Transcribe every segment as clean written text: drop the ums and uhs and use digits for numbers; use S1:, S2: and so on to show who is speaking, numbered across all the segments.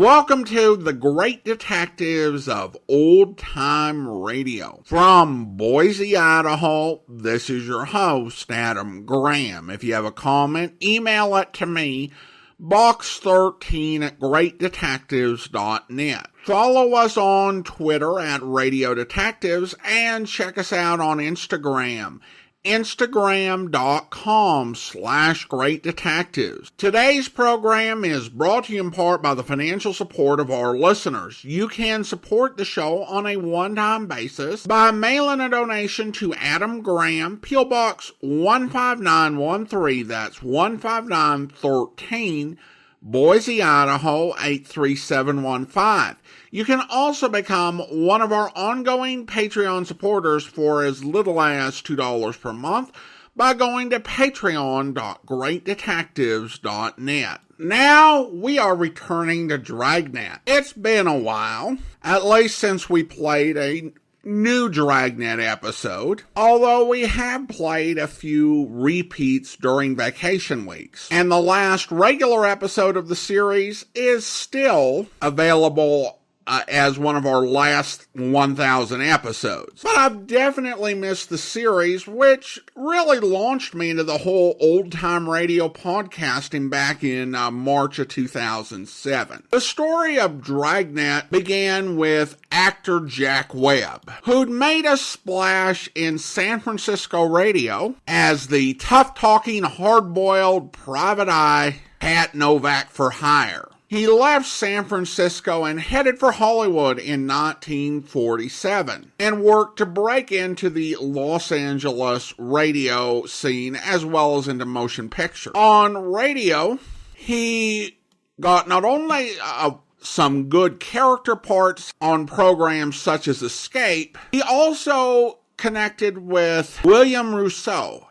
S1: Welcome to the Great Detectives of Old Time Radio. From Boise, Idaho, this is your host, Adam Graham. If you have a comment, email it to me, box13@greatdetectives.net. Follow us on Twitter at Radio Detectives and check us out on Instagram. Instagram.com/greatdetectives. Today's program is brought to you in part by the financial support of our listeners. You can support the show on a one-time basis by mailing a donation to Adam Graham, P.O. Box 15913, that's 15913, Boise, Idaho 83715. You can also become one of our ongoing Patreon supporters for as little as $2 per month by going to patreon.greatdetectives.net. Now we are returning to Dragnet. It's been a while, at least since we played a new Dragnet episode, although we have played a few repeats during vacation weeks. And the last regular episode of the series is still available as one of our last 1,000 episodes. But I've definitely missed the series, which really launched me into the whole old-time radio podcasting back in March of 2007. The story of Dragnet began with actor Jack Webb, who'd made a splash in San Francisco radio as the tough-talking, hard-boiled private eye Pat Novak for hire. He left San Francisco and headed for Hollywood in 1947 and worked to break into the Los Angeles radio scene as well as into motion picture. On radio, he got not only some good character parts on programs such as Escape, he also connected with William Rousseau,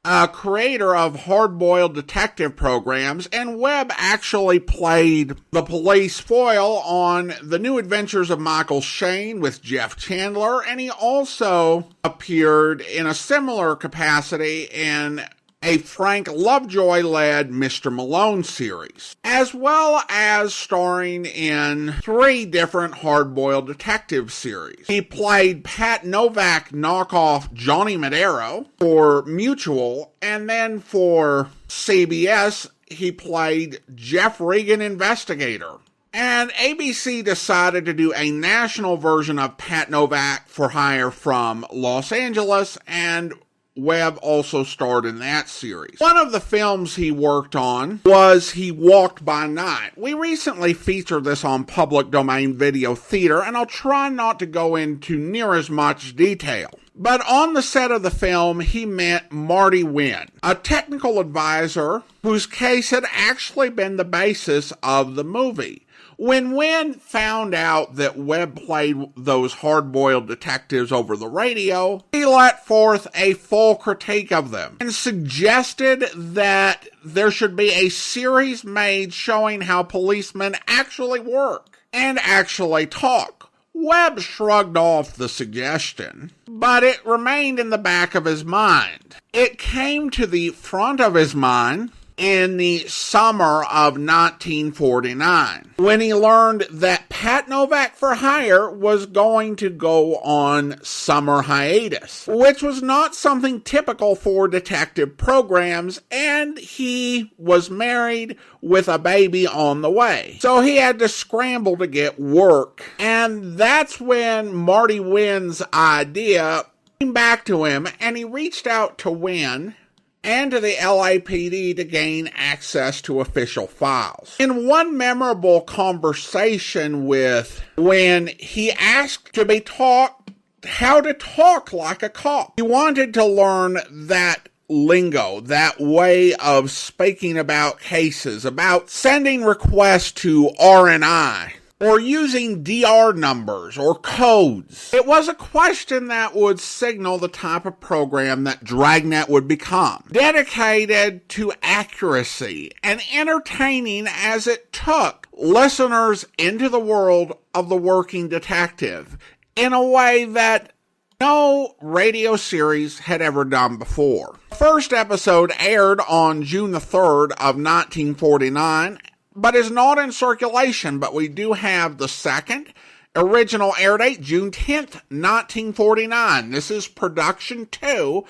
S1: a creator of hard-boiled detective programs, and Webb actually played the police foil on The New Adventures of Michael Shayne with Jeff Chandler, and he also appeared in a similar capacity in a Frank Lovejoy-led Mr. Malone series, as well as starring in 3 different hard-boiled detective series. He played Pat Novak knockoff Johnny Madero for Mutual, and then for CBS, he played Jeff Regan Investigator. And ABC decided to do a national version of Pat Novak for hire from Los Angeles, and Webb also starred in that series. One of the films he worked on was He Walked by Night. We recently featured this on Public Domain Video Theater, and I'll try not to go into near as much detail. But on the set of the film, he met Marty Wynn, a technical advisor whose case had actually been the basis of the movie. When Wynn found out that Webb played those hard-boiled detectives over the radio, he let forth a full critique of them and suggested that there should be a series made showing how policemen actually work and actually talk. Webb shrugged off the suggestion, but it remained in the back of his mind. It came to the front of his mind in the summer of 1949, when he learned that Pat Novak for Hire was going to go on summer hiatus, which was not something typical for detective programs, and he was married with a baby on the way. So he had to scramble to get work, and that's when Marty Wynn's idea came back to him, and he reached out to Wynn and to the LAPD to gain access to official files. In one memorable conversation with Wynn, he asked to be taught how to talk like a cop. He wanted to learn that lingo, that way of speaking about cases, about sending requests to R&I, or using DR numbers or codes. It was a question that would signal the type of program that Dragnet would become, dedicated to accuracy and entertaining as it took listeners into the world of the working detective in a way that no radio series had ever done before. The first episode aired on June the 3rd of 1949, but is not in circulation. But we do have the second. Original air date, June 10th, 1949. This is Production 2,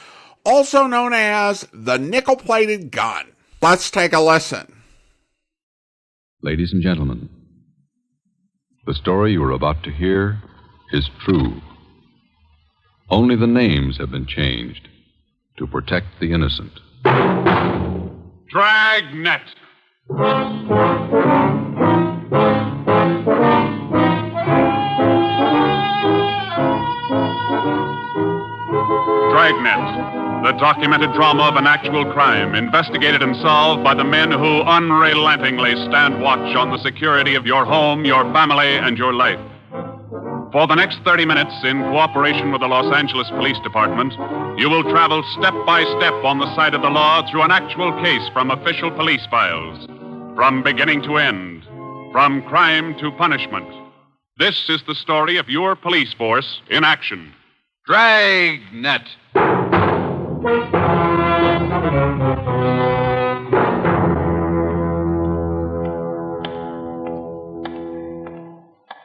S1: also known as the Nickel-Plated Gun. Let's take a listen.
S2: Ladies and gentlemen, the story you are about to hear is true. Only the names have been changed to protect the innocent.
S3: Dragnet. Dragnet, the documented drama of an actual crime, investigated and solved by the men who unrelentingly stand watch on the security of your home, your family, and your life. For the next 30 minutes, in cooperation with the Los Angeles Police Department, you will travel step by step on the side of the law through an actual case from official police files, from beginning to end, from crime to punishment. This is the story of your police force in action. Dragnet.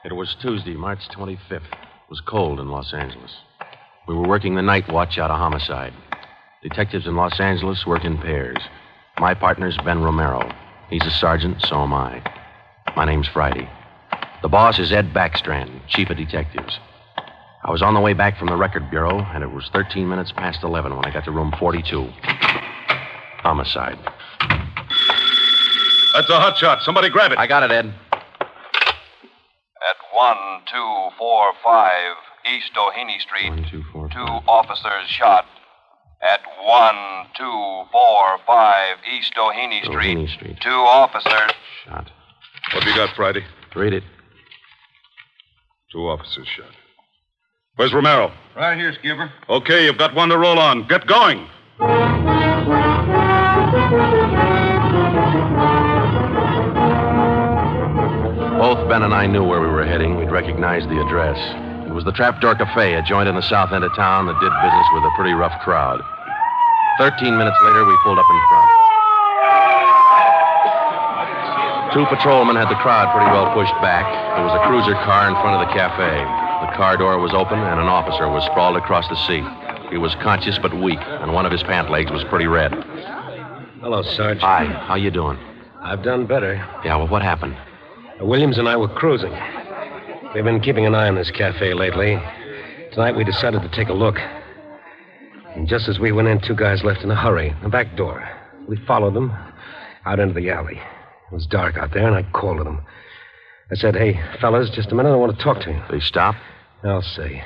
S4: It was Tuesday, March 25th. It was cold in Los Angeles. We were working the night watch out of homicide. Detectives in Los Angeles work in pairs. My partner's Ben Romero. He's a sergeant, so am I. My name's Friday. The boss is Ed Backstand, chief of detectives. I was on the way back from the record bureau, and it was 13 minutes past 11 when I got to room 42. Homicide.
S3: That's a hot shot. Somebody grab it.
S4: I got it, Ed.
S5: At 1245 East Doheny Street,
S4: 1, 2, 4,
S5: 2 officers shot. At 1245 East Doheny
S4: Doheny
S5: Street,
S4: Street.
S5: 2 officers
S4: Shot.
S3: What have you got, Friday?
S4: Read it.
S3: 2 officers shot. Where's Romero?
S6: Right here, Skipper.
S3: Okay, you've got one to roll on. Get going.
S4: Both Ben and I knew where we were heading. We'd recognized the address. It was the Trapdoor Café, a joint in the south end of town that did business with a pretty rough crowd. 13 minutes later, we pulled up in front. 2 patrolmen had the crowd pretty well pushed back. There was a cruiser car in front of the cafe. The car door was open, and an officer was sprawled across the seat. He was conscious but weak, and one of his pant legs was pretty red.
S6: Hello, Sarge.
S4: Hi, how you doing?
S6: I've done better.
S4: Yeah, well, what happened?
S6: Williams and I were cruising. We've been keeping an eye on this cafe lately. Tonight we decided to take a look. And just as we went in, 2 guys left in a hurry, the back door. We followed them out into the alley. It was dark out there, and I called to them. I said, "Hey, fellas, just a minute, I want to talk to you."
S4: They stopped?
S6: I'll see.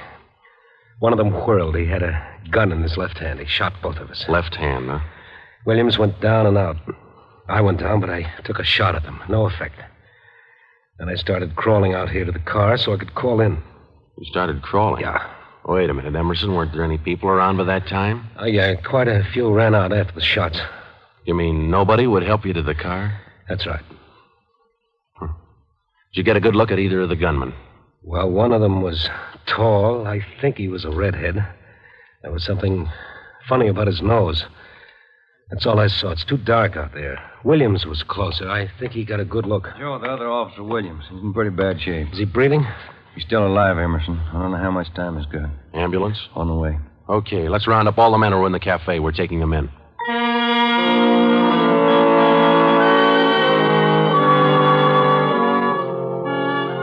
S6: One of them whirled. He had a gun in his left hand. He shot both of us.
S4: Left hand, huh?
S6: Williams went down and out. I went down, but I took a shot at them. No effect. Then I started crawling out here to the car so I could call in.
S4: You started crawling?
S6: Yeah.
S4: Wait a minute, Emerson. Weren't there any people around by that time?
S6: Yeah, quite a few ran out after the shots.
S4: You mean nobody would help you to the car?
S6: That's right.
S4: Did you get a good look at either of the gunmen?
S6: Well, one of them was tall. I think he was a redhead. There was something funny about his nose. That's all I saw. It's too dark out there. Williams was closer. I think he got a good look.
S7: Joe, the other officer, Williams. He's in pretty bad shape.
S6: Is he breathing?
S7: He's still alive, Emerson. I don't know how much time he's got.
S4: Ambulance?
S7: On the way.
S4: Okay, let's round up all the men who are in the cafe. We're taking them in.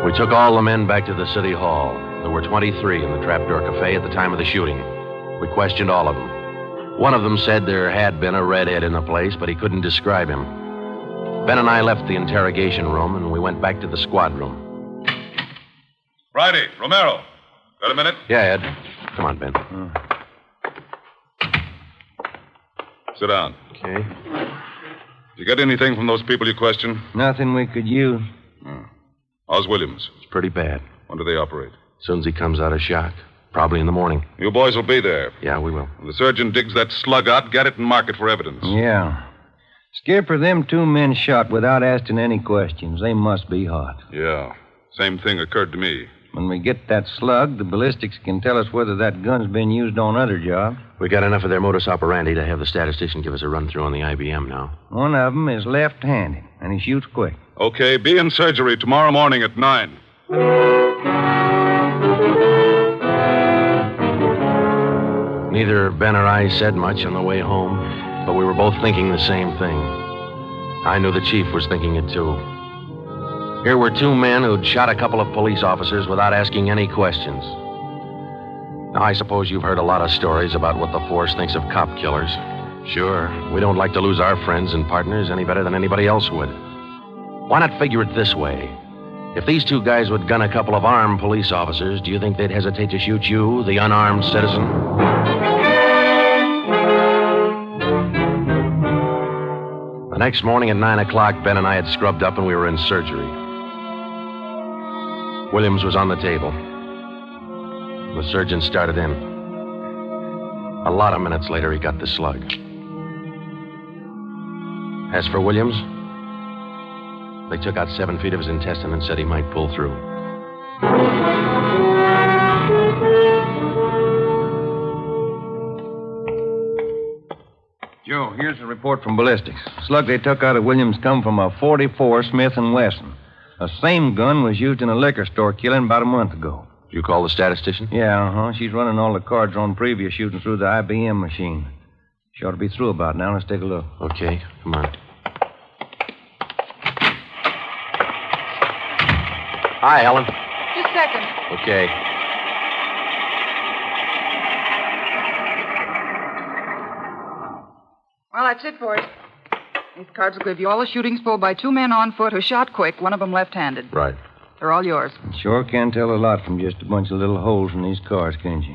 S4: We took all the men back to the city hall. There were 23 in the Trapdoor Café at the time of the shooting. We questioned all of them. One of them said there had been a redhead in the place, but he couldn't describe him. Ben and I left the interrogation room, and we went back to the squad room.
S3: Friday, Romero. Got a minute?
S4: Yeah, Ed. Come on, Ben.
S3: Sit down.
S4: Okay.
S3: Did you get anything from those people you questioned?
S7: Nothing we could use.
S3: How's Williams?
S4: It's pretty bad.
S3: When do they operate?
S4: As soon as he comes out of shock. Probably in the morning.
S3: You boys will be there.
S4: Yeah, we will.
S3: When the surgeon digs that slug out, get it and mark it for evidence.
S7: Yeah. Skipper, them 2 men shot without asking any questions. They must be hot.
S3: Yeah. Same thing occurred to me.
S7: When we get that slug, the ballistics can tell us whether that gun's been used on other jobs.
S4: We got enough of their modus operandi to have the statistician give us a run-through on the IBM now.
S7: One of them is left-handed, and he shoots quick.
S3: Okay, be in surgery tomorrow morning at 9.
S4: Neither Ben or I said much on the way home, but we were both thinking the same thing. I knew the chief was thinking it, too. Here were two men who'd shot a couple of police officers without asking any questions. Now, I suppose you've heard a lot of stories about what the force thinks of cop killers. Sure, we don't like to lose our friends and partners any better than anybody else would. Why not figure it this way? If these two guys would gun a couple of armed police officers, do you think they'd hesitate to shoot you, the unarmed citizen? The next morning at 9 o'clock, Ben and I had scrubbed up and we were in surgery. Williams was on the table. The surgeon started in. A lot of minutes later, he got the slug. As for Williams, they took out 7 feet of his intestine and said he might pull through.
S7: Joe, here's a report from ballistics. The slug they took out of Williams come from a .44 Smith & Wesson. The same gun was used in a liquor store killing about a month ago.
S4: You call the statistician?
S7: Yeah, She's running all the cards on previous shooting through the IBM machine. She ought to be through about now. Let's take a look.
S4: Okay, come on. Hi, Helen.
S8: Just a second.
S4: Okay.
S8: Well, that's it for it. These cards will give you all the shootings pulled by 2 men on foot who shot quick, one of them left-handed.
S4: Right.
S8: They're all yours.
S7: Sure can tell a lot from just a bunch of little holes in these cards, can't you?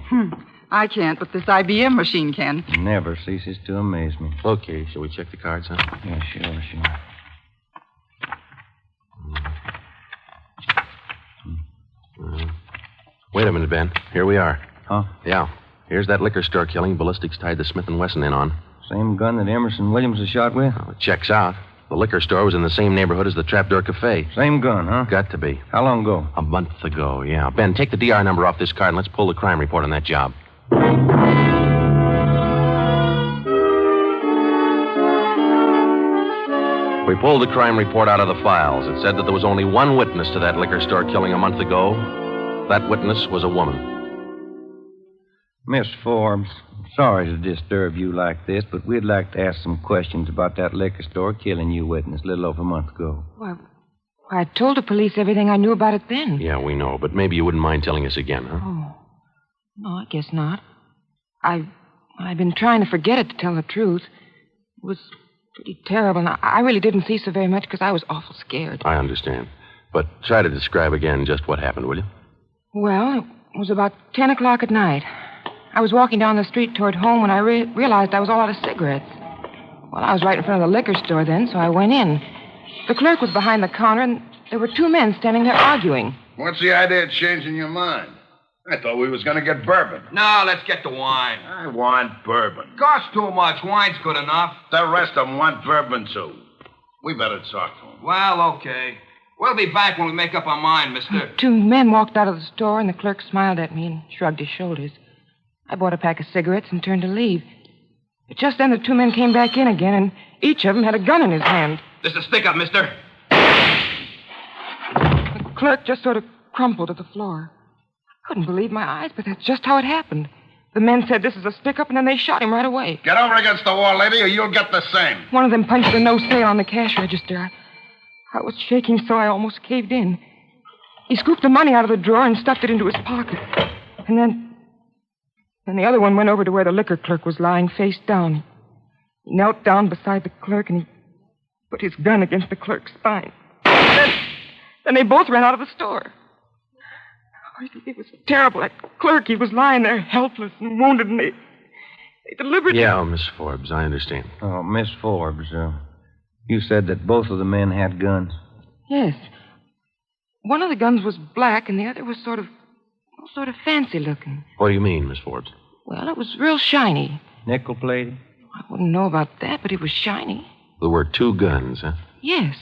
S8: I can't, but this IBM machine can.
S7: Never ceases to amaze me.
S4: Okay, shall we check the cards, huh?
S7: Yeah, sure.
S4: Wait a minute, Ben. Here we are.
S7: Huh?
S4: Yeah. Here's that liquor store killing ballistics tied the Smith & Wesson in on.
S7: Same gun that Emerson Williams was shot with?
S4: Well, it checks out. The liquor store was in the same neighborhood as the Trapdoor Cafe.
S7: Same gun, huh?
S4: Got to be.
S7: How long ago?
S4: A month ago, yeah. Ben, take the DR number off this card and let's pull the crime report on that job. We pulled the crime report out of the files. It said that there was only one witness to that liquor store killing a month ago. That witness was a woman.
S7: Miss Forbes, sorry to disturb you like this, but we'd like to ask some questions about that liquor store killing you witness a little over a month ago.
S9: Well, I told the police everything I knew about it then.
S4: Yeah, we know, but maybe you wouldn't mind telling us again, huh?
S9: Oh. No, I guess not. I've been trying to forget it, to tell the truth. It was pretty terrible, and I really didn't see so very much because I was awful scared.
S4: I understand. But try to describe again just what happened, will you?
S9: Well, it was about 10 o'clock at night. I was walking down the street toward home when I realized I was all out of cigarettes. Well, I was right in front of the liquor store then, so I went in. The clerk was behind the counter, and there were 2 men standing there arguing.
S10: What's the idea of changing your mind? I thought we was going to get bourbon.
S11: No, let's get the wine.
S10: I want bourbon.
S11: Costs too much. Wine's good enough.
S10: The rest of them want bourbon, too. We better talk to them.
S11: Well, okay. We'll be back when we make up our mind, mister.
S9: 2 men walked out of the store, and the clerk smiled at me and shrugged his shoulders. I bought a pack of cigarettes and turned to leave. But just then the 2 men came back in again, and each of them had a gun in his hand.
S11: This is a stick-up, mister.
S9: The clerk just sort of crumpled to the floor. I couldn't believe my eyes, but that's just how it happened. The men said this is a stick-up, and then they shot him right away.
S10: Get over against the wall, lady, or you'll get the same.
S9: One of them punched the no sale on the cash register. I was shaking so I almost caved in. He scooped the money out of the drawer and stuffed it into his pocket. And then the other one went over to where the liquor clerk was lying face down. He knelt down beside the clerk, and he put his gun against the clerk's spine. Then they both ran out of the store. It was terrible. That clerk, he was lying there helpless and wounded, and they deliberately...
S4: Yeah, Miss Forbes, I understand.
S7: Oh, Miss Forbes, you said that both of the men had guns.
S9: Yes. One of the guns was black, and the other was sort of fancy looking.
S4: What do you mean, Miss Forbes?
S9: Well, it was real shiny.
S7: Nickel-plated?
S9: I wouldn't know about that, but it was shiny.
S4: There were 2 guns, huh?
S9: Yes.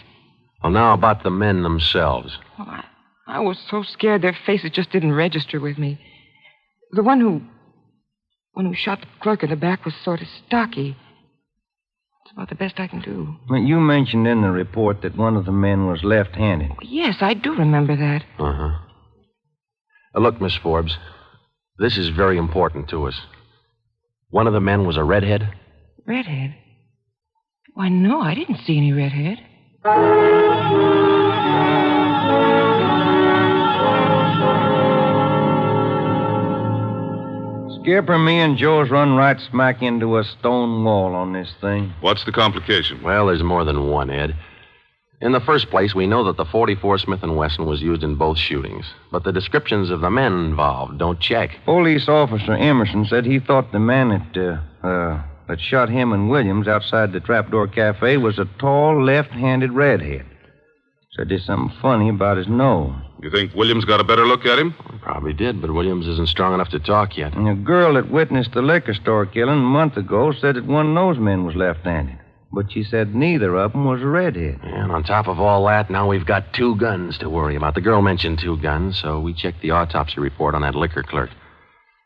S4: Well, now about the men themselves.
S9: Well, I was so scared their faces just didn't register with me. The one who shot the clerk in the back was sort of stocky. It's about the best I can do.
S7: Well, you mentioned in the report that one of the men was left-handed.
S9: Yes, I do remember that.
S4: Uh-huh. Look, Miss Forbes, this is very important to us. One of the men was a redhead?
S9: Redhead? Why, no, I didn't see any redhead.
S7: Skipper, me and Joe's run right smack into a stone wall on this thing.
S3: What's the complication?
S4: Well, there's more than one, Ed. In the first place, we know that the .44 Smith & Wesson was used in both shootings, but the descriptions of the men involved don't check.
S7: Police officer Emerson said he thought the man that shot him and Williams outside the Trapdoor Cafe was a tall, left-handed redhead. Said there's something funny about his nose.
S3: You think Williams got a better look at him?
S4: He probably did, but Williams isn't strong enough to talk yet.
S7: And a girl that witnessed the liquor store killing a month ago said that one of those men was left-handed. But she said neither of them was a redhead.
S4: And on top of all that, now we've got 2 guns to worry about. The girl mentioned 2 guns, so we checked the autopsy report on that liquor clerk.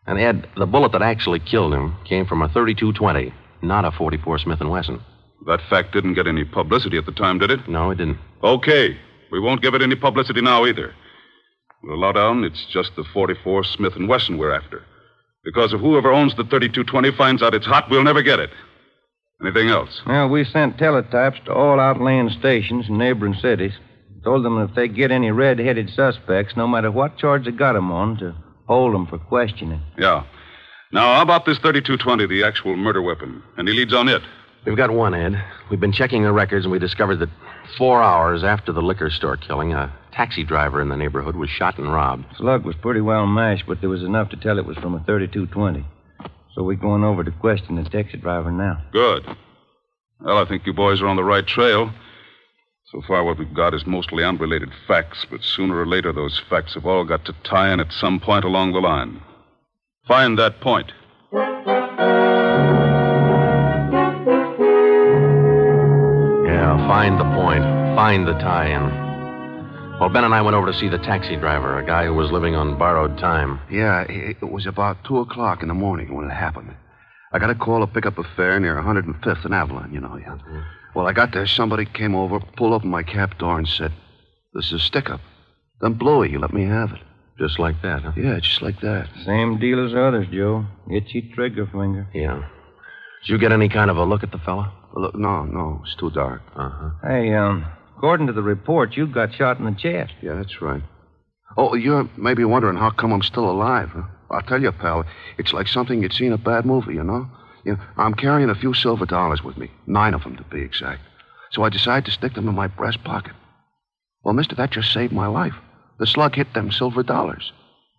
S4: And, Ed, the bullet that actually killed him came from a .32-20, not a .44 Smith & Wesson.
S3: That fact didn't get any publicity at the time, did it?
S4: No, it didn't.
S3: Okay. We won't give it any publicity now either. We'll allow down it's just the .44 Smith & Wesson we're after. Because if whoever owns the .32-20 finds out it's hot, we'll never get it. Anything else?
S7: Well, we sent teletypes to all outlying stations in neighboring cities. Told them if they get any red-headed suspects, no matter what charge they got them on, to hold them for questioning.
S3: Yeah. Now, how about this .32-20, the actual murder weapon? Any leads on it?
S4: We've got one, Ed. We've been checking the records, and we discovered that 4 hours after the liquor store killing, a taxi driver in the neighborhood was shot and robbed.
S7: Slug was pretty well mashed, but there was enough to tell it was from a .32-20. So we're going over to question the taxi driver now.
S3: Good. Well, I think you boys are on the right trail. So far, what we've got is mostly unrelated facts, but sooner or later, those facts have all got to tie in at some point along the line. Find that point.
S4: Yeah, find the point. Find the tie-in. Well, Ben and I went over to see the taxi driver, a guy who was living on borrowed time.
S12: Yeah, it was about 2 o'clock in the morning when it happened. I got a call to pick up a fare near 105th and Avalon, you know. Yeah. Mm-hmm. Well, I got there. Somebody came over, pulled open my cab door, and said, "This is stick-up." Then blew it. You let me have it.
S4: Just like that, huh?
S12: Yeah, just like that.
S7: Same deal as others, Joe. Itchy trigger finger.
S4: Yeah. Did you get any kind of a look at the fella?
S12: Look, no, it's too dark.
S4: Uh-huh.
S7: Hey, according to the report, you got shot in the chest.
S12: Yeah, that's right. Oh, you're maybe wondering how come I'm still alive, huh? I'll tell you, pal, it's like something you'd see in a bad movie, you know? I'm carrying a few silver dollars with me, 9 of them to be exact. So I decided to stick them in my breast pocket. Well, mister, that just saved my life. The slug hit them silver dollars.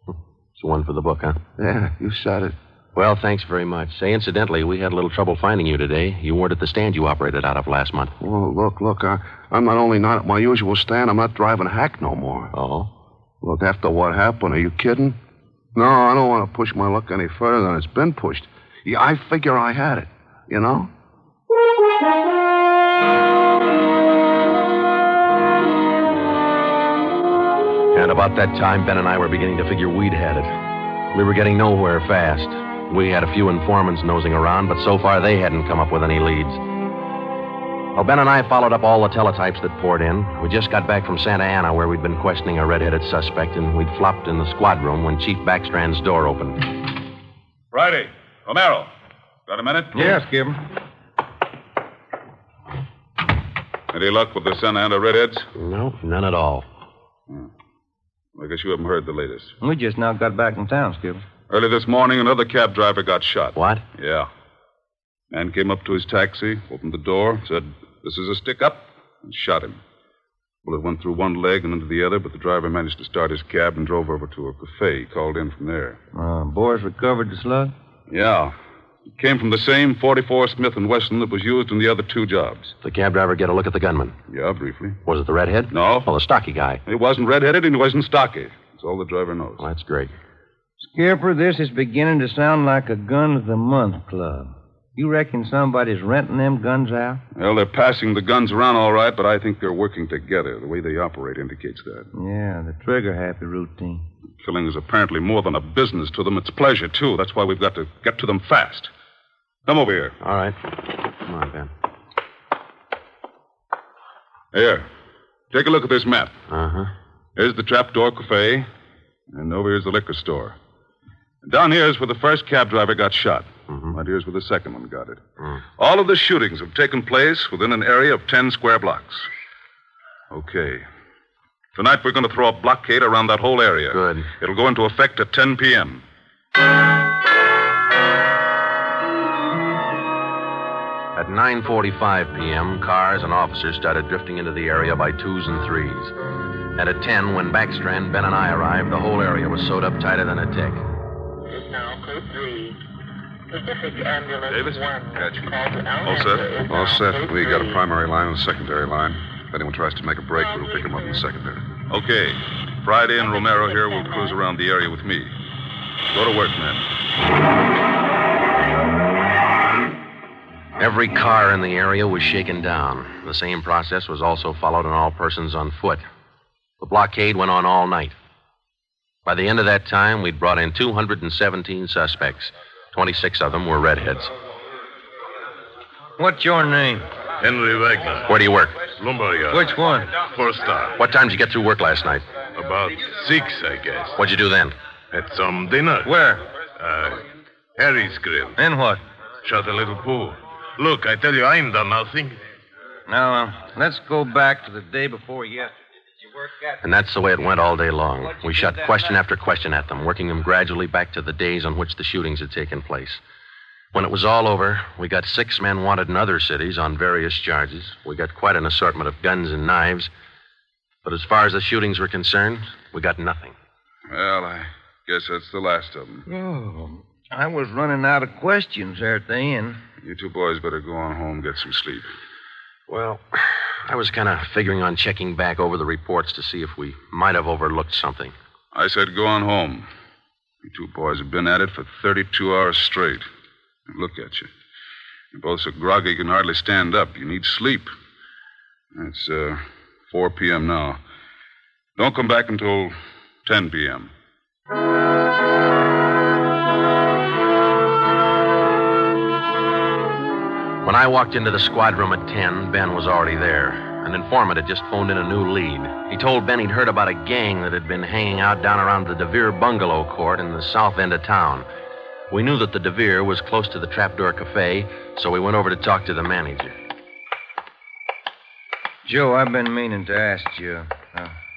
S4: It's one for the book, huh?
S12: Yeah, you said it.
S4: Well, thanks very much. Say, incidentally, we had a little trouble finding you today. You weren't at the stand you operated out of last month.
S12: Well, look, I'm not only not at my usual stand, I'm not driving hack no more.
S4: Oh?
S12: Look, after what happened, are you kidding? No, I don't want to push my luck any further than it's been pushed. Yeah, I figure I had it, you know?
S4: And about that time, Ben and I were beginning to figure we'd had it. We were getting nowhere fast. We had a few informants nosing around, but so far they hadn't come up with any leads. Well, Ben and I followed up all the teletypes that poured in. We just got back from Santa Ana, where we'd been questioning a red-headed suspect, and we'd flopped in the squad room when Chief Backstrand's door opened.
S3: Friday. Romero. Got a minute?
S7: Yes, Skipper.
S3: Any luck with the Santa Ana redheads?
S4: No, none at all.
S3: I guess you haven't heard the latest.
S7: We just now got back in town, Skipper.
S3: Early this morning, another cab driver got shot.
S4: What?
S3: Yeah. Man came up to his taxi, opened the door, said, "This is a stick-up," and shot him. Well, it went through one leg and into the other, but the driver managed to start his cab and drove over to a café. He called in from there.
S7: Boys recovered the slug?
S3: Yeah. It came from the same .44 Smith & Wesson that was used in the other 2 jobs.
S4: The cab driver get a look at the gunman?
S3: Yeah, briefly.
S4: Was it the redhead?
S3: No.
S4: Oh, the stocky guy.
S3: He wasn't redheaded and he wasn't stocky. That's all the driver knows.
S4: Well, that's great.
S7: Skipper, this is beginning to sound like a Gun of the Month club. You reckon somebody's renting them guns out?
S13: Well, they're passing the guns around all right, but I think they're working together. The way they operate indicates that.
S7: Yeah, the trigger-happy routine.
S13: Killing is apparently more than a business to them. It's pleasure, too. That's why we've got to get to them fast. Come over here.
S4: All right. Come on, Ben.
S13: Here. Take a look at this map.
S4: Uh-huh.
S13: Here's the Trapdoor Café, and over here's the liquor store. And down here is where the first cab driver got shot.
S4: Mm-hmm.
S13: Right here's where the second one got it. All of the shootings have taken place within an area of 10 square blocks. Okay. Tonight we're going to throw a blockade around that whole area.
S4: Good.
S13: It'll go into effect at 10 p.m.
S4: At 9:45 p.m., cars and officers started drifting into the area by twos and threes. And at 10, when Backstand, Ben, and I arrived, the whole area was sewed up tighter than a tick.
S14: Now, code 3. Pacific Ambulance
S13: Davis,
S14: 1.
S13: catch you.
S12: All set. All set. We got a primary line and a secondary line. If anyone tries to make a break, we'll pick them up in the secondary.
S13: Okay. Friday and Romero here will cruise around the area with me. Go to work, men.
S4: Every car in the area was shaken down. The same process was also followed on all persons on foot. The blockade went on all night. By the end of that time, we'd brought in 217 suspects. 26 of them were redheads.
S7: What's your name?
S10: Henry Wagner.
S4: Where do you work?
S10: Lumber yard.
S7: Which one?
S10: First star.
S4: What time did you get through work last night?
S10: About 6, I guess.
S4: What'd you do then?
S10: Had some dinner.
S7: Where?
S10: Harry's grill.
S7: Then what?
S10: Shot a little pool. Look, I tell you, I ain't done nothing.
S7: Now, let's go back to the day before yesterday. Did you work at...
S4: And that's the way it went all day long. We shot question after question at them, working them gradually back to the days on which the shootings had taken place. When it was all over, we got 6 men wanted in other cities on various charges. We got quite an assortment of guns and knives. But as far as the shootings were concerned, we got nothing.
S13: Well, I guess that's the last of them.
S7: Oh, I was running out of questions there at the end.
S13: You two boys better go on home, get some sleep.
S4: Well, I was kind of figuring on checking back over the reports to see if we might have overlooked something.
S13: I said go on home. You two boys have been at it for 32 hours straight. Look at you. You're both so groggy you can hardly stand up. You need sleep. It's 4 p.m. now. Don't come back until 10 p.m.
S4: When I walked into the squad room at 10, Ben was already there. An informant had just phoned in a new lead. He told Ben he'd heard about a gang that had been hanging out down around the DeVere bungalow court in the south end of town. We knew that the DeVere was close to the Trapdoor Café, so we went over to talk to the manager.
S7: Joe, I've been meaning to ask you.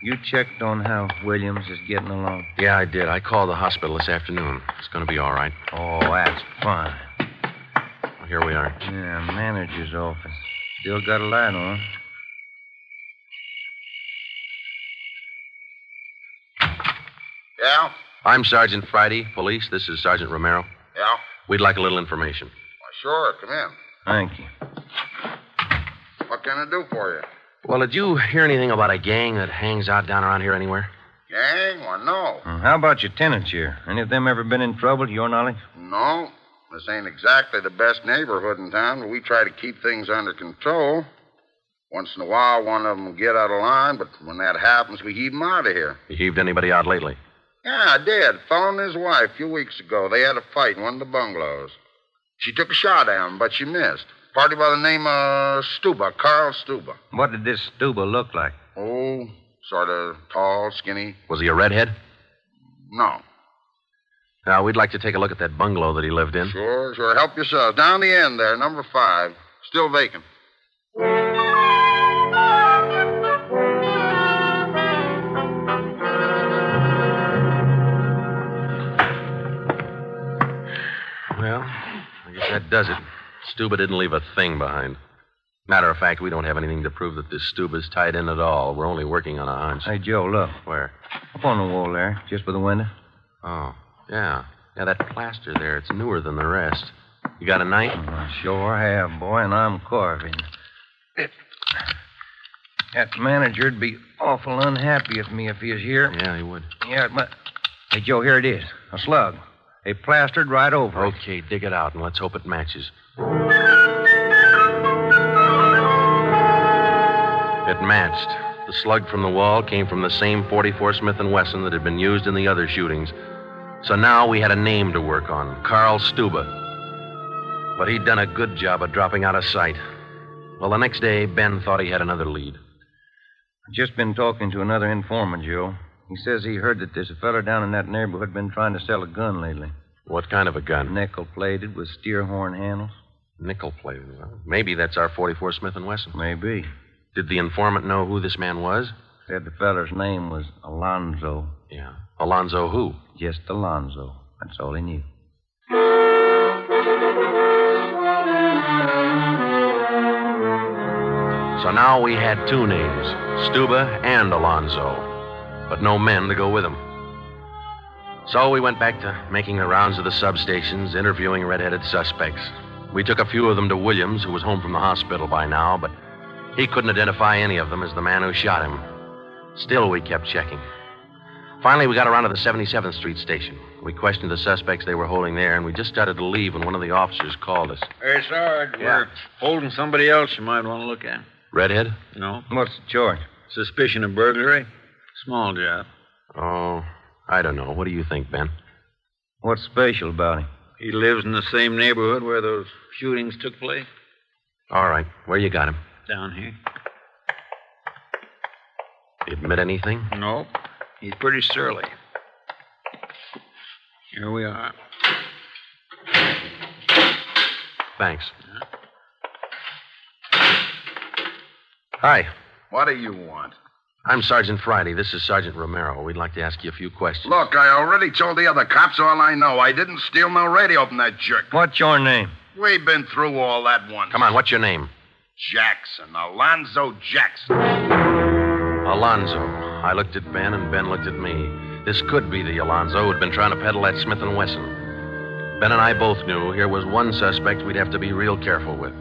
S7: You checked on how Williams is getting along?
S4: Yeah, I did. I called the hospital this afternoon. It's going to be all right.
S7: Oh, that's fine.
S4: Well, here we are.
S7: Yeah, manager's office. Still got a light on.
S12: Yeah?
S4: I'm Sergeant Friday, police. This is Sergeant Romero.
S12: Yeah?
S4: We'd like a little information.
S12: Why, sure. Come in.
S7: Thank you.
S12: What can I do for you?
S4: Well, did you hear anything about a gang that hangs out down around here anywhere?
S12: Gang? Why, no.
S7: How about your tenants here? Any of them ever been in trouble, to your knowledge?
S12: No. This ain't exactly the best neighborhood in town, but we try to keep things under control. Once in a while, one of them will get out of line, but when that happens, we heave them out of here.
S4: You heaved anybody out lately?
S12: Yeah, I did. Fellow and his wife a few weeks ago. They had a fight in one of the bungalows. She took a shot at him, but she missed. Party by the name of Stuba, Carl Stuba.
S7: What did this Stuba look like?
S12: Oh, sort of tall, skinny.
S4: Was he a redhead?
S12: No.
S4: Now, we'd like to take a look at that bungalow that he lived in.
S12: Sure. Help yourself. Down the end there, number 5. Still vacant.
S4: Well, I guess that does it. Stuba didn't leave a thing behind. Matter of fact, we don't have anything to prove that this Stuba's tied in at all. We're only working on a hunch.
S7: Hey, Joe, look.
S4: Where?
S7: Up on the wall there, just by the window.
S4: Oh, yeah. Yeah, that plaster there, it's newer than the rest. You got a knife?
S7: I sure have, boy, and I'm carving. That manager'd be awful unhappy with me if he was here.
S4: Yeah, he would.
S7: Yeah, but... Hey, Joe, here it is. A slug. They plastered right over it.
S4: Okay, dig it out, and let's hope it matches. It matched. The slug from the wall came from the same 44 Smith & Wesson that had been used in the other shootings. So now we had a name to work on, Carl Stuba. But he'd done a good job of dropping out of sight. Well, the next day, Ben thought he had another lead.
S7: I've just been talking to another informant, Joe. He says he heard that there's a fella down in that neighborhood been trying to sell a gun lately.
S4: What kind of a gun?
S7: Nickel-plated with steer horn handles.
S4: Nickel-plated. Well, maybe that's our 44 Smith & Wesson.
S7: Maybe.
S4: Did the informant know who this man was?
S7: Said the feller's name was Alonzo.
S4: Yeah. Alonzo who?
S7: Just Alonzo. That's all he knew.
S4: So now we had two names, Stuba and Alonzo, but no men to go with them. So we went back to making the rounds of the substations, interviewing red-headed suspects. We took a few of them to Williams, who was home from the hospital by now, but he couldn't identify any of them as the man who shot him. Still, we kept checking. Finally, we got around to the 77th Street station. We questioned the suspects they were holding there, and we just started to leave when one of the officers called us.
S15: Hey, Sarge, we're holding somebody else you might want to look at.
S4: Redhead?
S15: No.
S7: What's the charge?
S15: Suspicion of burglary. Small job.
S4: Oh, I don't know. What do you think, Ben?
S7: What's special about him?
S15: He lives in the same neighborhood where those shootings took place.
S4: All right. Where you got him?
S15: Down here.
S4: He admit anything?
S15: No. He's pretty surly. Here we are.
S4: Thanks. Hi.
S10: What do you want?
S4: I'm Sergeant Friday. This is Sergeant Romero. We'd like to ask you a few questions.
S10: Look, I already told the other cops all I know. I didn't steal no radio from that jerk.
S7: What's your name?
S10: We've been through all that once.
S4: Come on, what's your name?
S10: Jackson. Alonzo Jackson.
S4: Alonzo. I looked at Ben, and Ben looked at me. This could be the Alonzo who'd been trying to peddle that Smith & Wesson. Ben and I both knew here was one suspect we'd have to be real careful with.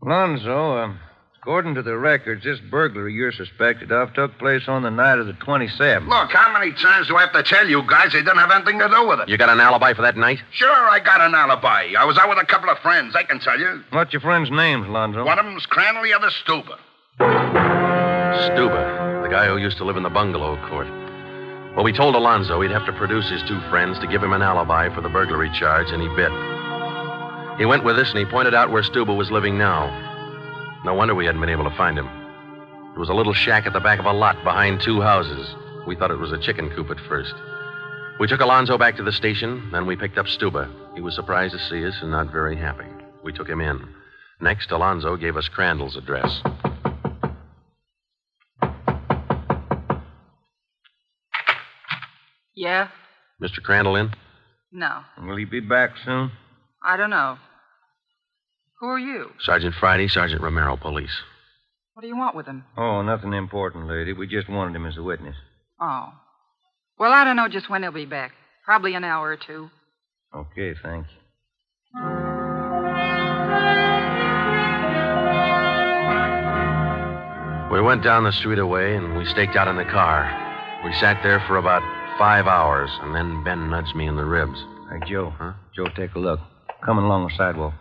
S7: Alonzo, according to the records, this burglary you're suspected of took place on the night of the 27th.
S10: Look, how many times do I have to tell you guys they didn't have anything to do with it?
S4: You got an alibi for that night?
S10: Sure, I got an alibi. I was out with a couple of friends, I can tell you.
S7: What's your friends' names, Alonzo?
S10: One of them's Crandall, the other Stuba.
S4: Stuba, the guy who used to live in the bungalow court. Well, we told Alonzo he'd have to produce his two friends to give him an alibi for the burglary charge, and he bit. He went with us, and he pointed out where Stuba was living now. No wonder we hadn't been able to find him. It was a little shack at the back of a lot behind two houses. We thought it was a chicken coop at first. We took Alonzo back to the station, then we picked up Stuba. He was surprised to see us and not very happy. We took him in. Next, Alonzo gave us Crandall's address.
S8: Yeah?
S4: Mr. Crandall in?
S8: No.
S7: Will he be back soon?
S8: I don't know. Who are you?
S4: Sergeant Friday, Sergeant Romero, police.
S8: What do you want with him?
S7: Oh, nothing important, lady. We just wanted him as a witness.
S8: Oh. Well, I don't know just when he'll be back. Probably an hour or two.
S7: Okay, thanks.
S4: We went down the street away, and we staked out in the car. We sat there for about 5 hours, and then Ben nudged me in the ribs.
S7: Hey, Joe. Huh? Joe, take a look. Coming along the sidewalk.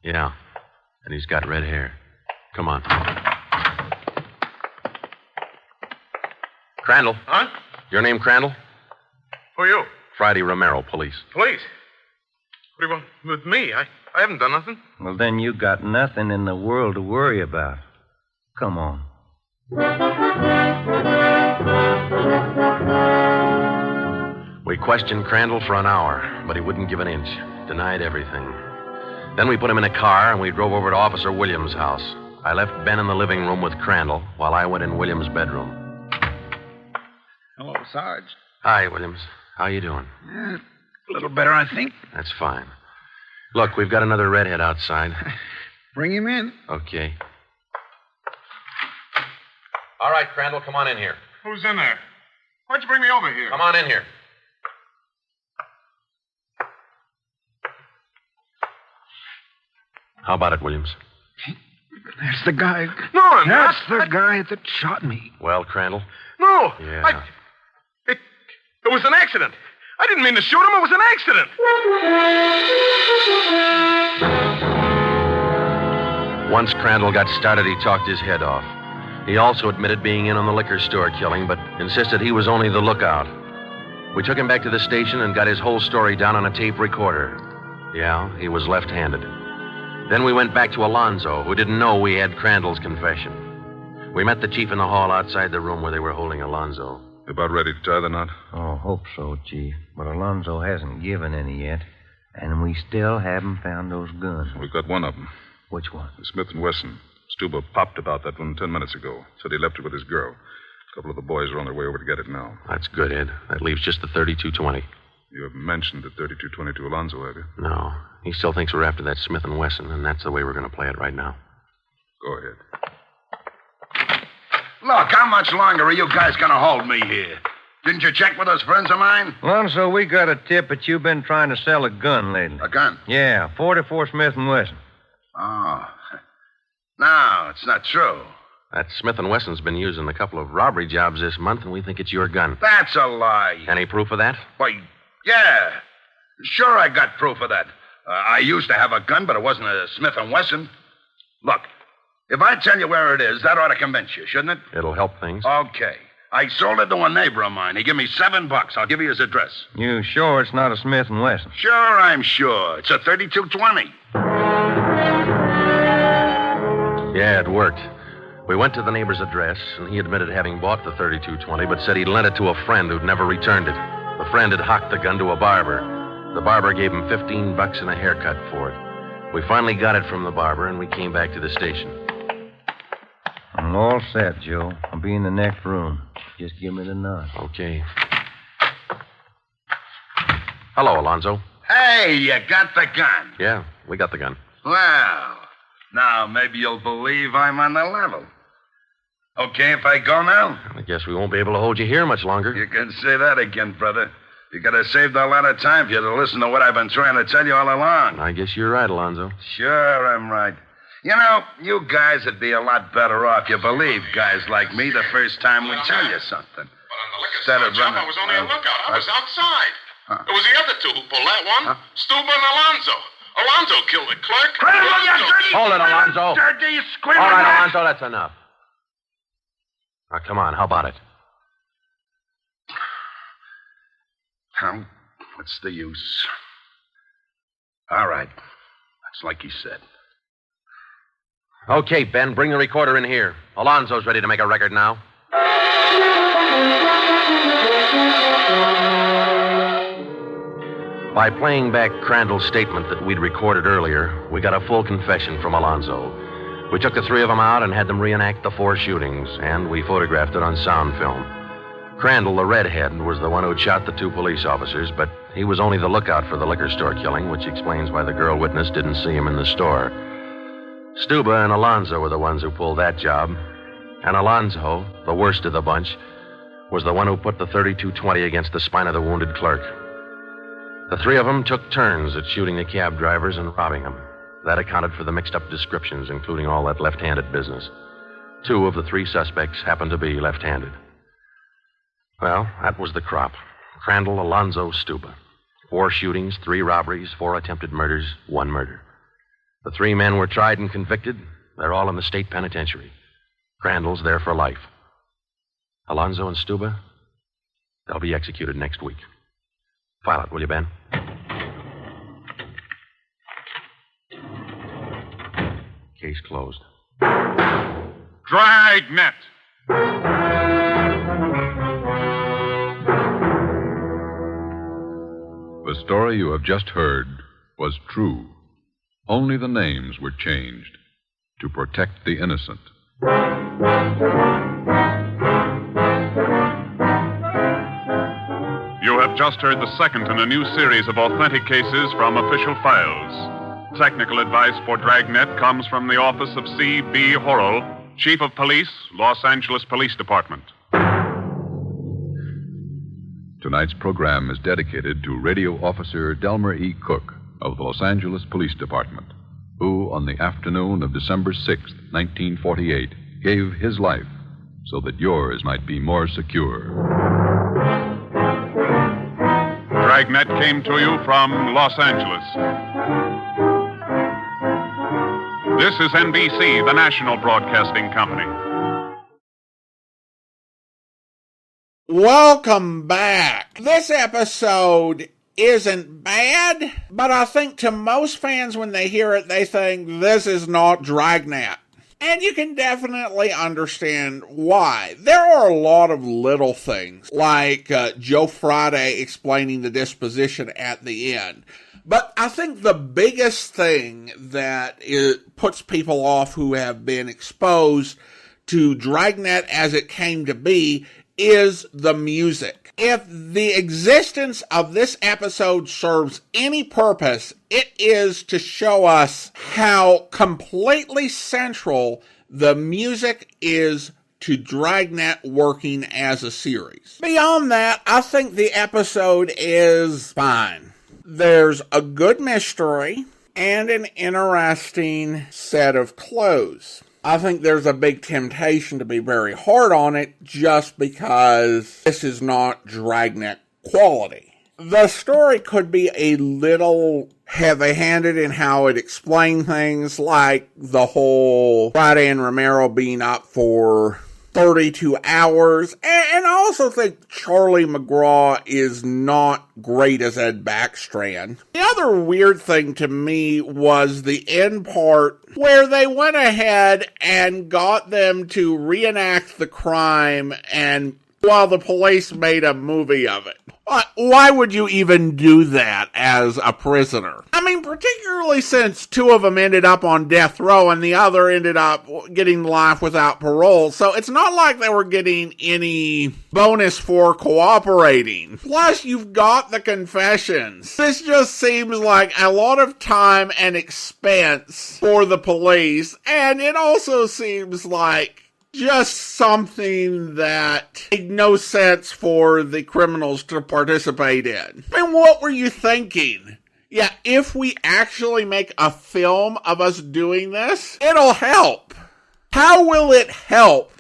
S4: Yeah, and he's got red hair. Come on. Crandall.
S16: Huh?
S4: Your name Crandall?
S16: Who are you?
S4: Friday Romero, police.
S16: Police? What do you want with me? I haven't done nothing.
S7: Well, then you got nothing in the world to worry about. Come on.
S4: We questioned Crandall for an hour, but he wouldn't give an inch. Denied everything. Then we put him in a car, and we drove over to Officer Williams' house. I left Ben in the living room with Crandall while I went in Williams' bedroom.
S15: Hello, Sarge.
S4: Hi, Williams. How you doing?
S15: A little better, I think.
S4: That's fine. Look, we've got another redhead outside.
S15: Bring him in.
S4: Okay. All right, Crandall, come on in here.
S16: Who's in there? Why'd you bring me over here?
S4: Come on in here. How about it, Williams?
S15: That's the guy.
S16: No, I'm not.
S15: That's the guy that shot me.
S4: Well, Crandall?
S16: No.
S4: Yeah.
S16: It was an accident. I didn't mean to shoot him. It was an accident.
S4: Once Crandall got started, he talked his head off. He also admitted being in on the liquor store killing, but insisted he was only the lookout. We took him back to the station and got his whole story down on a tape recorder. Yeah, he was left-handed. Then we went back to Alonzo, who didn't know we had Crandall's confession. We met the chief in the hall outside the room where they were holding Alonzo.
S13: You about ready to tie the knot?
S7: Oh, hope so, Chief. But Alonzo hasn't given any yet, and we still haven't found those guns.
S13: We've got one of them.
S7: Which one?
S13: The Smith & Wesson. Stuber popped about that one 10 minutes ago. Said he left it with his girl. A couple of the boys are on their way over to get it now.
S4: That's good, Ed. That leaves just the .32-20.
S13: You haven't mentioned the .32-20 to Alonzo, have you?
S4: No. He still thinks we're after that Smith & Wesson, and that's the way we're going to play it right now.
S13: Go ahead.
S10: Look, how much longer are you guys going to hold me here? Didn't you check with those friends of mine?
S7: Alonzo, we got a tip that you've been trying to sell a gun lately.
S10: A gun?
S7: Yeah, 44 Smith & Wesson.
S10: Oh. No, it's not true.
S4: That Smith & Wesson's been used in a couple of robbery jobs this month, and we think it's your gun.
S10: That's a lie.
S4: Any proof of that?
S10: Why, yeah. Sure, I got proof of that. I used to have a gun, but it wasn't a Smith & Wesson. Look, if I tell you where it is, that ought to convince you, shouldn't it?
S4: It'll help things.
S10: Okay. I sold it to a neighbor of mine. He gave me $7. I'll give you his address.
S7: You sure it's not a Smith & Wesson?
S10: Sure, I'm sure. It's a .32-20.
S4: Yeah, it worked. We went to the neighbor's address, and he admitted having bought the .32-20, but said he'd lent it to a friend who'd never returned it. The friend had hocked the gun to a barber. The barber gave him $15 and a haircut for it. We finally got it from the barber, and we came back to the station.
S7: I'm all set, Joe. I'll be in the next room. Just give me the nod.
S4: Okay. Hello, Alonzo.
S10: Hey, you got the gun.
S4: Yeah, we got the gun.
S10: Well, now maybe you'll believe I'm on the level. Okay if I go now?
S4: I guess we won't be able to hold you here much longer.
S10: You can say that again, brother. You could have saved a lot of time if you'd have listened to what I've been trying to tell you all along.
S4: I guess you're right, Alonzo.
S10: Sure, I'm right. You know, you guys would be a lot better off. You believe guys like me the first time we tell you something.
S17: But on the liquor store job, I was only a lookout. I was outside. It was the other two who pulled that one. Stuber and Alonzo. Alonzo killed the clerk.
S4: Hold it, Alonzo.
S10: Dirty squirrel.
S4: All right, Alonzo, that's enough. Now, come on, how about it?
S10: What's the use? All right. That's like he said.
S4: Okay, Ben, bring the recorder in here. Alonzo's ready to make a record now. By playing back Crandall's statement that we'd recorded earlier, we got a full confession from Alonzo. We took the three of them out and had them reenact the 4 shootings, and we photographed it on sound film. Crandall, the redhead, was the one who'd shot the 2 police officers, but he was only the lookout for the liquor store killing, which explains why the girl witness didn't see him in the store. Stuba and Alonzo were the ones who pulled that job. And Alonzo, the worst of the bunch, was the one who put the .32-20 against the spine of the wounded clerk. The 3 of them took turns at shooting the cab drivers and robbing them. That accounted for the mixed-up descriptions, including all that left-handed business. 2 of the 3 suspects happened to be left-handed. Well, that was the crop. Crandall, Alonzo, Stuba. 4 shootings, 3 robberies, 4 attempted murders, 1 murder. The 3 men were tried and convicted. They're all in the state penitentiary. Crandall's there for life. Alonzo and Stuba, they'll be executed next week. File it, will you, Ben? Case closed.
S3: Dragnet.
S2: The story you have just heard was true. Only the names were changed to protect the innocent.
S3: You have just heard the second in a new series of authentic cases from official files. Technical advice for Dragnet comes from the office of C.B. Horrell, Chief of Police, Los Angeles Police Department.
S2: Tonight's program is dedicated to Radio Officer Delmer E. Cook of the Los Angeles Police Department, who, on the afternoon of December 6th, 1948, gave his life so that yours might be more secure.
S3: Dragnet came to you from Los Angeles. This is NBC, the national broadcasting company.
S1: Welcome back. This episode isn't bad, but I think to most fans when they hear it, they think this is not Dragnet. And you can definitely understand why. There are a lot of little things, like Joe Friday explaining the disposition at the end. But I think the biggest thing that puts people off who have been exposed to Dragnet as it came to be is the music. If the existence of this episode serves any purpose, it is to show us how completely central the music is to Dragnet working as a series. Beyond that, I think the episode is fine. There's a good mystery and an interesting set of clothes. I think there's a big temptation to be very hard on it just because this is not Dragnet quality. The story could be a little heavy-handed in how it explained things, like the whole Friday and Romero being up for 32 hours. And I also think Charlie McGraw is not great as Ed Backstand. The other weird thing to me was the end part where they went ahead and got them to reenact the crime and while the police made a movie of it. Why would you even do that as a prisoner? I mean, particularly since two of them ended up on death row and the other ended up getting life without parole. So it's not like they were getting any bonus for cooperating. Plus, you've got the confessions. This just seems like a lot of time and expense for the police. And it also seems like just something that made no sense for the criminals to participate in. I mean, what were you thinking? Yeah, if we actually make a film of us doing this, it'll help. How will it help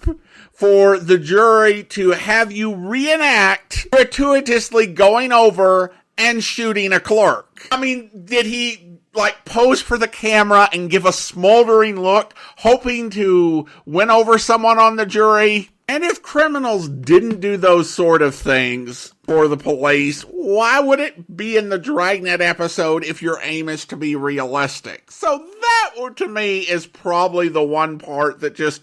S1: for the jury to have you reenact gratuitously going over and shooting a clerk? I mean, did he pose for the camera and give a smoldering look, hoping to win over someone on the jury? And if criminals didn't do those sort of things for the police, why would it be in the Dragnet episode if your aim is to be realistic? So that, to me, is probably the one part that just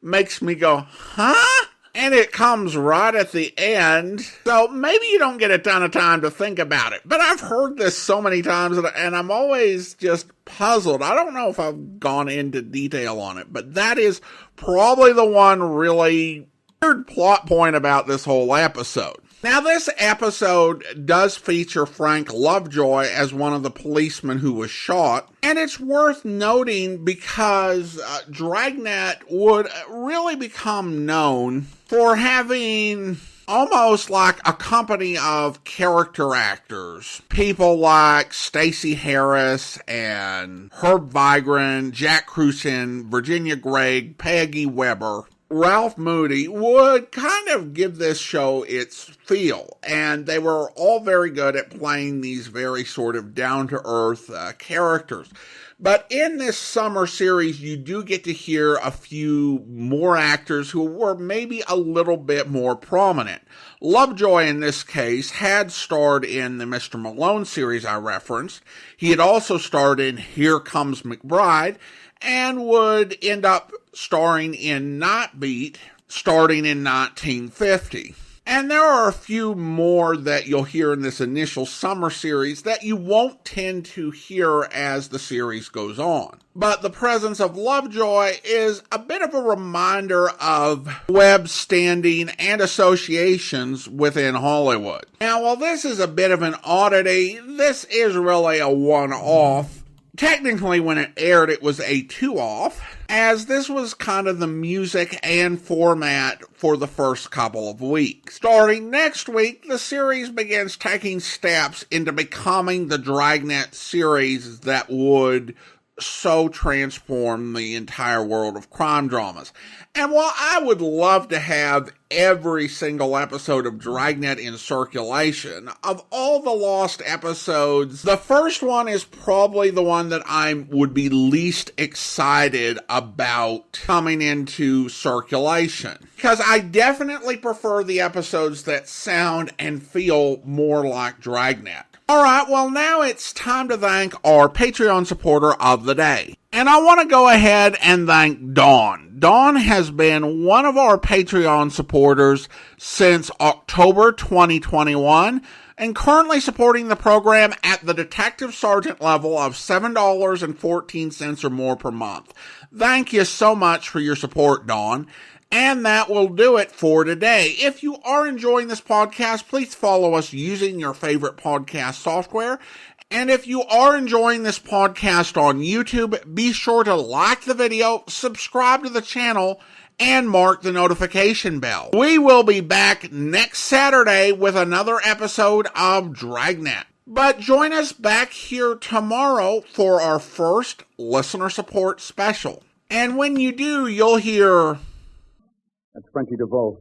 S1: makes me go, huh? And it comes right at the end, so maybe you don't get a ton of time to think about it. But I've heard this so many times, and I'm always just puzzled. I don't know if I've gone into detail on it, but that is probably the one really weird plot point about this whole episode. Now, this episode does feature Frank Lovejoy as one of the policemen who was shot, and it's worth noting because Dragnet would really become known for having almost like a company of character actors. People like Stacey Harris and Herb Vigran, Jack Cruson, Virginia Gregg, Peggy Webber, Ralph Moody would kind of give this show its feel, and they were all very good at playing these very sort of down-to-earth characters. But in this summer series, you do get to hear a few more actors who were maybe a little bit more prominent. Lovejoy, in this case, had starred in the Mr. Malone series I referenced. He had also starred in Here Comes McBride, and would end up starring in Night Beat, starting in 1950. And there are a few more that you'll hear in this initial summer series that you won't tend to hear as the series goes on. But the presence of Lovejoy is a bit of a reminder of Webb's standing and associations within Hollywood. Now, while this is a bit of an oddity, this is really a one-off. Technically, when it aired, it was a two-off, as this was kind of the music and format for the first couple of weeks. Starting next week, the series begins taking steps into becoming the Dragnet series that would so transformed the entire world of crime dramas. And while I would love to have every single episode of Dragnet in circulation, of all the lost episodes, the first one is probably the one that I would be least excited about coming into circulation. Because I definitely prefer the episodes that sound and feel more like Dragnet. Alright, well now it's time to thank our Patreon supporter of the day. And I want to go ahead and thank Dawn. Dawn has been one of our Patreon supporters since October 2021 and currently supporting the program at the Detective Sergeant level of $7.14 or more per month. Thank you so much for your support, Dawn. And that will do it for today. If you are enjoying this podcast, please follow us using your favorite podcast software. And if you are enjoying this podcast on YouTube, be sure to like the video, subscribe to the channel, and mark the notification bell. We will be back next Saturday with another episode of Dragnet. But join us back here tomorrow for our first listener support special. And when you do, you'll hear...
S18: That's Frenchie DeVoe.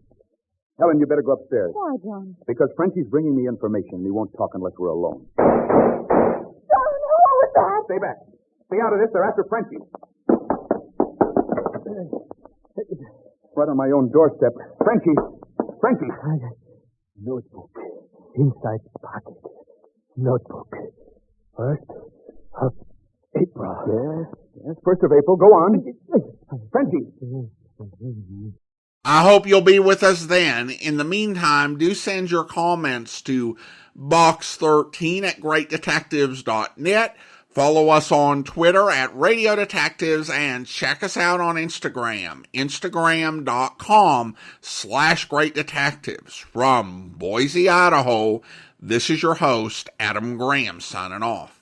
S18: Helen, you better go upstairs.
S19: Why, John?
S18: Because Frenchie's bringing me information. He won't talk unless we're alone.
S19: John, what was that?
S18: Stay back. Stay out of this. They're after Frenchie. Right on my own doorstep. Frenchie. Frenchie.
S20: Notebook. Inside pocket. Notebook. 1st of April.
S18: Yes, 1st of April. Go on. Frenchie.
S1: I hope you'll be with us then. In the meantime, do send your comments to box13@greatdetectives.net. Follow us on Twitter at Radio Detectives and check us out on Instagram, instagram.com/greatdetectives. From Boise, Idaho, this is your host, Adam Graham, signing off.